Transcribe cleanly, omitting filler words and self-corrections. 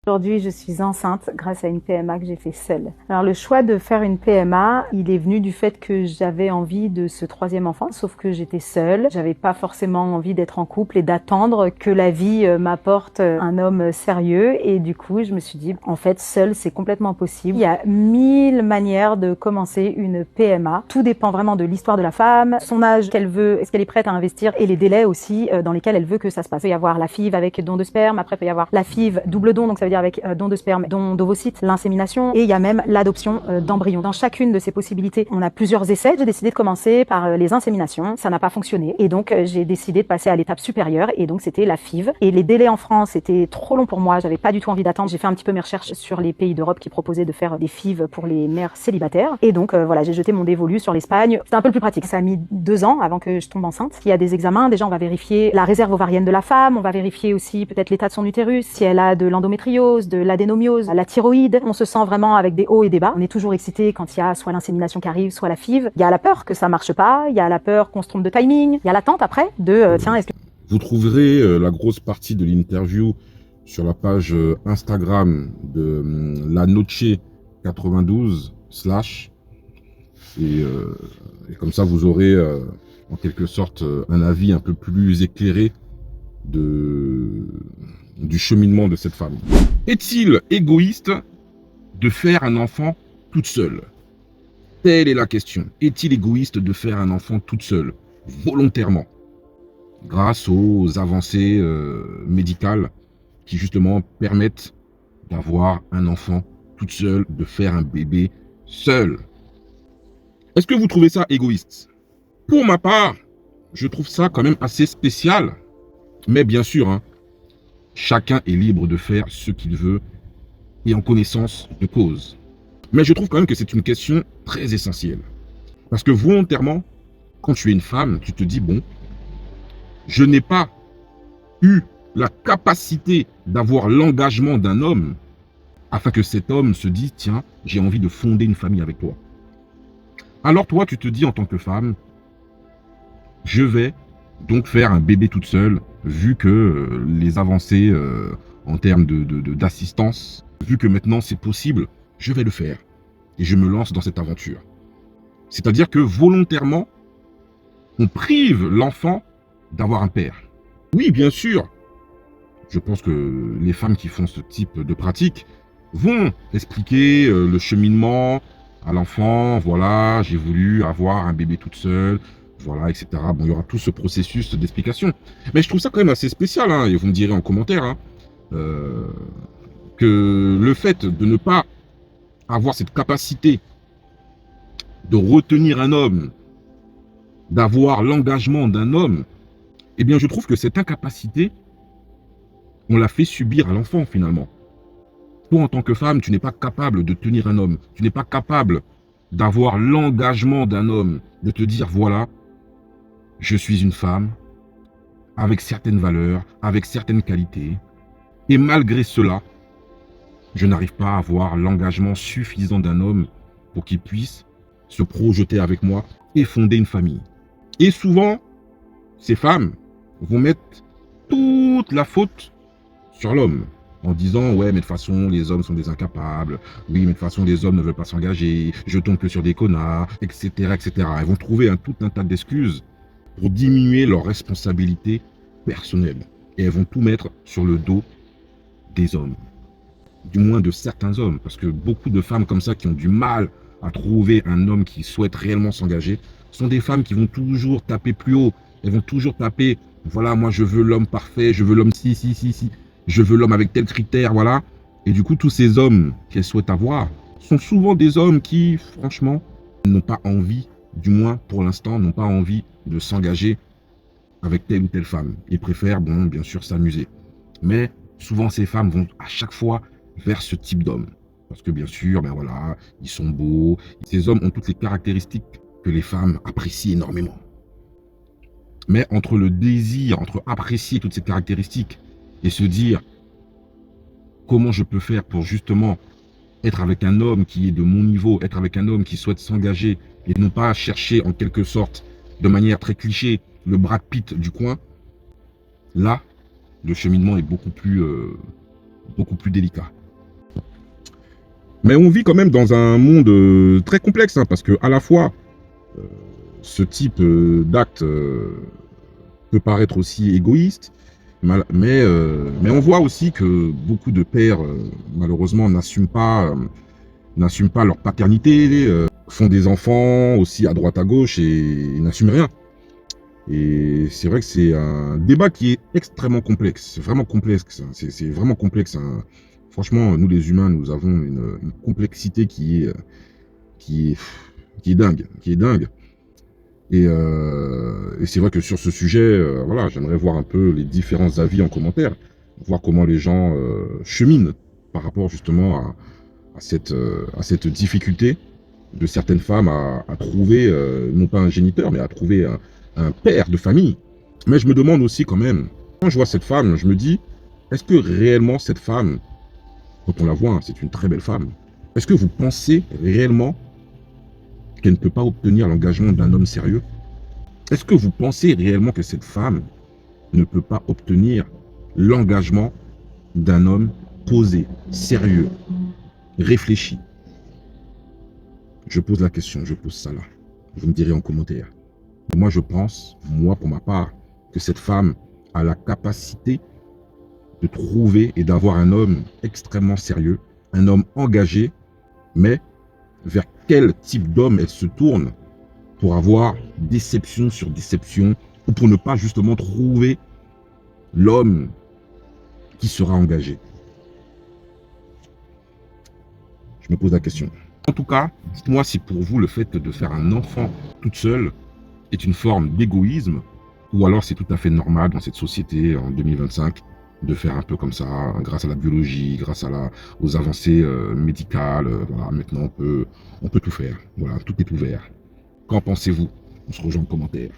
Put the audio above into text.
Aujourd'hui, je suis enceinte grâce à une PMA que j'ai fait seule. Alors le choix de faire une PMA, il est venu du fait que j'avais envie de ce troisième enfant, sauf que j'étais seule. J'avais pas forcément envie d'être en couple et d'attendre que la vie m'apporte un homme sérieux. Et du coup, je me suis dit, en fait, seule, c'est complètement possible. Il y a 1000 manières de commencer une PMA. Tout dépend vraiment de l'histoire de la femme, son âge qu'elle veut, est-ce qu'elle est prête à investir et les délais aussi dans lesquels elle veut que ça se passe. Il peut y avoir la FIV avec don de sperme, après il peut y avoir la FIV double don, donc ça veut dire avec don de sperme, don d'ovocytes, l'insémination, et il y a même l'adoption d'embryons. Dans chacune de ces possibilités, on a plusieurs essais. J'ai décidé de commencer par les inséminations. Ça n'a pas fonctionné. Et donc, j'ai décidé de passer à l'étape supérieure. Et donc, c'était la FIV. Et les délais en France étaient trop longs pour moi. J'avais pas du tout envie d'attendre. J'ai fait un petit peu mes recherches sur les pays d'Europe qui proposaient de faire des FIV pour les mères célibataires. Et donc, voilà, j'ai jeté mon dévolu sur l'Espagne. C'était un peu le plus pratique. Ça a mis 2 ans avant que je tombe enceinte. Il y a des examens. Déjà, on va vérifier la réserve ovarienne de la femme. On va vérifier aussi peut-être l'état de son utérus, si elle a de l'endométriose, de l'adénomiose, la thyroïde. On se sent vraiment avec des hauts et des bas. On est toujours excité quand il y a soit l'insémination qui arrive, soit la FIV. Il y a la peur que ça marche pas, il y a la peur qu'on se trompe de timing, il y a l'attente après de tiens, est-ce que... Vous trouverez la grosse partie de l'interview sur la page Instagram de La Noche 92 / et comme ça vous aurez en quelque sorte un avis un peu plus éclairé du cheminement de cette femme. Est-il égoïste de faire un enfant toute seule? Telle est la question. Est-il égoïste de faire un enfant toute seule, volontairement, grâce aux avancées médicales qui justement permettent d'avoir un enfant toute seule, de faire un bébé seul? Est-ce que vous trouvez ça égoïste? Pour ma part, je trouve ça quand même assez spécial. Mais bien sûr, hein, chacun est libre de faire ce qu'il veut et en connaissance de cause. Mais je trouve quand même que c'est une question très essentielle. Parce que volontairement, quand tu es une femme, tu te dis, bon, je n'ai pas eu la capacité d'avoir l'engagement d'un homme afin que cet homme se dise, tiens, j'ai envie de fonder une famille avec toi. Alors toi, tu te dis en tant que femme, je vais donc faire un bébé toute seule, vu que les avancées en termes d'assistance, vu que maintenant c'est possible, je vais le faire. Et je me lance dans cette aventure. C'est-à-dire que volontairement, on prive l'enfant d'avoir un père. Oui, bien sûr, je pense que les femmes qui font ce type de pratique vont expliquer le cheminement à l'enfant. Voilà, j'ai voulu avoir un bébé toute seule, voilà, etc. Bon, il y aura tout ce processus d'explication. Mais je trouve ça quand même assez spécial, hein, et vous me direz en commentaire, hein, que le fait de ne pas avoir cette capacité de retenir un homme, d'avoir l'engagement d'un homme, eh bien je trouve que cette incapacité, on l'a fait subir à l'enfant finalement. Toi en tant que femme, tu n'es pas capable de tenir un homme, tu n'es pas capable d'avoir l'engagement d'un homme, de te dire voilà, je suis une femme avec certaines valeurs, avec certaines qualités, et malgré cela, je n'arrive pas à avoir l'engagement suffisant d'un homme pour qu'il puisse se projeter avec moi et fonder une famille. Et souvent, ces femmes vont mettre toute la faute sur l'homme en disant ouais mais de toute façon les hommes sont des incapables, oui mais de toute façon les hommes ne veulent pas s'engager, je tombe que sur des connards, etc. etc. Elles vont trouver tout un tas d'excuses pour diminuer leurs responsabilités personnelles. Et elles vont tout mettre sur le dos des hommes. Du moins de certains hommes, parce que beaucoup de femmes comme ça qui ont du mal à trouver un homme qui souhaite réellement s'engager, sont des femmes qui vont toujours taper plus haut. Elles vont toujours taper, voilà, moi je veux l'homme parfait, je veux l'homme si, je veux l'homme avec tel critère, voilà. Et du coup, tous ces hommes qu'elles souhaitent avoir sont souvent des hommes qui, franchement, n'ont pas envie, du moins pour l'instant, n'ont pas envie de s'engager avec telle ou telle femme. Ils préfèrent, bon, bien sûr, s'amuser. Mais souvent, ces femmes vont à chaque fois vers ce type d'homme. Parce que bien sûr, ben voilà, ils sont beaux. Ces hommes ont toutes les caractéristiques que les femmes apprécient énormément. Mais entre le désir, entre apprécier toutes ces caractéristiques et se dire comment je peux faire pour justement être avec un homme qui est de mon niveau, être avec un homme qui souhaite s'engager et non pas chercher en quelque sorte, de manière très cliché, le Brad Pitt du coin, là, le cheminement est beaucoup plus délicat. Mais on vit quand même dans un monde très complexe, hein, parce que à la fois, euh, ce type d'acte peut paraître aussi égoïste, mais on voit aussi que beaucoup de pères, malheureusement, n'assument pas leur paternité, font des enfants aussi à droite à gauche et n'assument rien. Et c'est vrai que c'est un débat qui est extrêmement complexe. C'est vraiment complexe. C'est vraiment complexe, hein. Franchement, nous les humains, nous avons une complexité qui est, qui est dingue. Qui est dingue. Et c'est vrai que sur ce sujet, voilà, j'aimerais voir un peu les différents avis en commentaire. Voir comment les gens cheminent par rapport justement à cette difficulté de certaines femmes à trouver, non pas un géniteur, mais à trouver un père de famille. Mais je me demande aussi quand même, quand je vois cette femme, je me dis, est-ce que réellement cette femme, quand on la voit, hein, c'est une très belle femme, est-ce que vous pensez réellement qu'elle ne peut pas obtenir l'engagement d'un homme sérieux? Est-ce que vous pensez réellement que cette femme ne peut pas obtenir l'engagement d'un homme posé, sérieux, réfléchi? Je pose la question, je pose ça là. Vous me direz en commentaire. Moi, je pense, moi pour ma part, que cette femme a la capacité de trouver et d'avoir un homme extrêmement sérieux, un homme engagé, mais vers quel type d'homme elle se tourne pour avoir déception sur déception, ou pour ne pas justement trouver l'homme qui sera engagé? Je me pose la question. En tout cas, dites-moi si pour vous le fait de faire un enfant toute seule est une forme d'égoïsme, ou alors c'est tout à fait normal dans cette société en 2025 de faire un peu comme ça, grâce à la biologie, grâce aux avancées médicales. Voilà, maintenant on peut tout faire. Voilà, tout est ouvert. Qu'en pensez-vous? On se rejoint en commentaire.